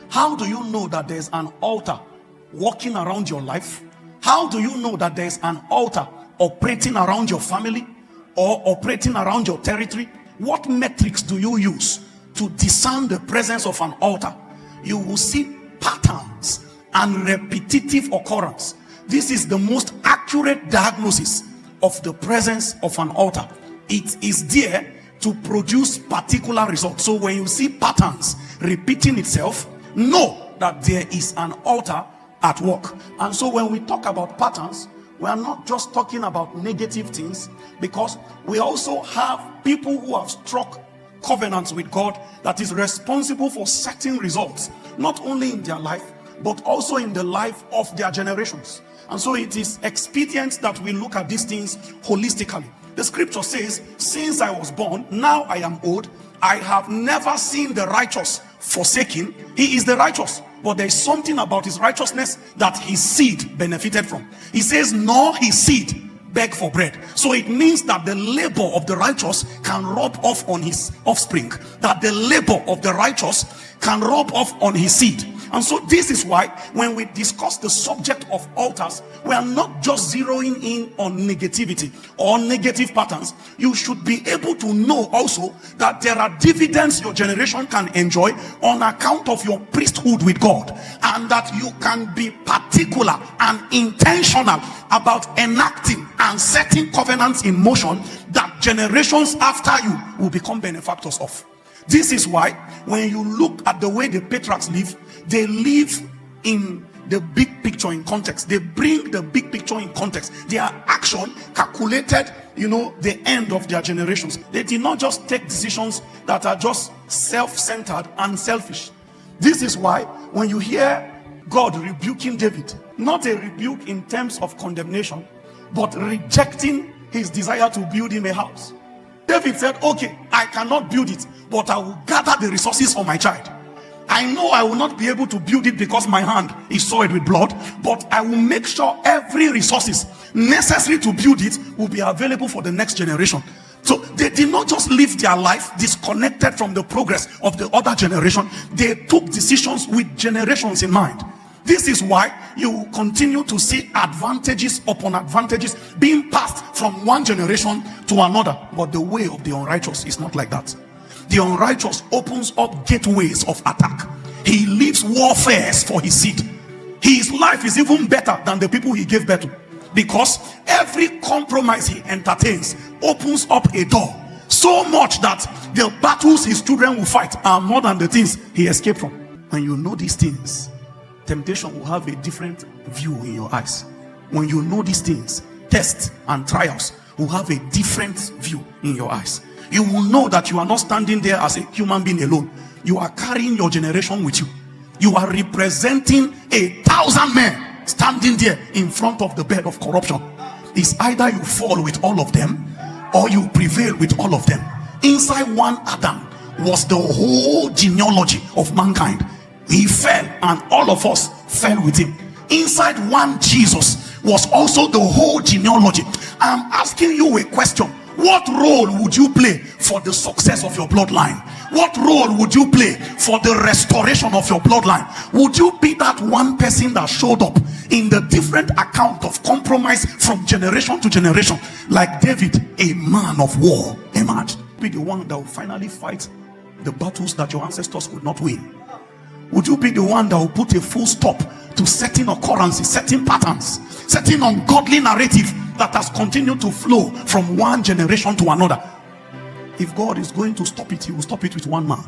How do you know that there's an altar walking around your life? How do you know that there's an altar operating around your family or operating around your territory? What metrics do you use to discern the presence of an altar? You will see patterns and repetitive occurrence. This is the most accurate diagnosis of the presence of an altar. It is there to produce particular results. So when you see patterns repeating itself, know that there is an altar at work. And so when we talk about patterns, we are not just talking about negative things, because we also have people who have struck covenants with God that is responsible for certain results, not only in their life, but also in the life of their generations. And so it is expedient that we look at these things holistically. The scripture says, since I was born, now I am old, I have never seen the righteous forsaken. He is the righteous, but there is something about his righteousness that his seed benefited from. He says, nor his seed beg for bread. So it means that the labor of the righteous can rub off on his offspring, that the labor of the righteous can rub off on his seed. And so this is why when we discuss the subject of altars, we are not just zeroing in on negativity or negative patterns. You should be able to know also that there are dividends your generation can enjoy on account of your priesthood with God, and that you can be particular and intentional about enacting and setting covenants in motion that generations after you will become benefactors of. This is why when you look at the way the patriarchs live, they live in the big picture in context. They bring the big picture in context. Their action calculated, the end of their generations. They did not just take decisions that are just self-centered and selfish. This is why when you hear God rebuking David, not a rebuke in terms of condemnation, but rejecting his desire to build him a house. David said, okay, I cannot build it, but I will gather the resources for my child. I know I will not be able to build it because my hand is soiled with blood, but I will make sure every resources necessary to build it will be available for the next generation. So they did not just live their life disconnected from the progress of the other generation. They took decisions with generations in mind. This is why you continue to see advantages upon advantages being passed from one generation to another. But the way of the unrighteous is not like that. The unrighteous opens up gateways of attack. He leaves warfares for his seed. His life is even better than the people he gave birth to, because every compromise he entertains opens up a door, so much that the battles his children will fight are more than the things he escaped from. When you know these things, temptation will have a different view in your eyes. When you know these things, tests and trials will have a different view in your eyes. You will know that you are not standing there as a human being alone. You are carrying your generation with you. You are representing 1,000 men standing there in front of the bed of corruption. It's either you fall with all of them or you prevail with all of them. Inside one Adam was the whole genealogy of mankind. He fell and all of us fell with him. Inside one Jesus was also the whole genealogy. I'm asking you a question. What role would you play for the success of your bloodline? What role would you play for the restoration of your bloodline? Would you be that one person that showed up in the different account of compromise from generation to generation, like David, a man of war? Imagine. Be the one that will finally fight the battles that your ancestors could not win. Would you be the one that will put a full stop to certain occurrences, certain patterns, certain ungodly narrative that has continued to flow from one generation to another? If God is going to stop it, he will stop it with one man.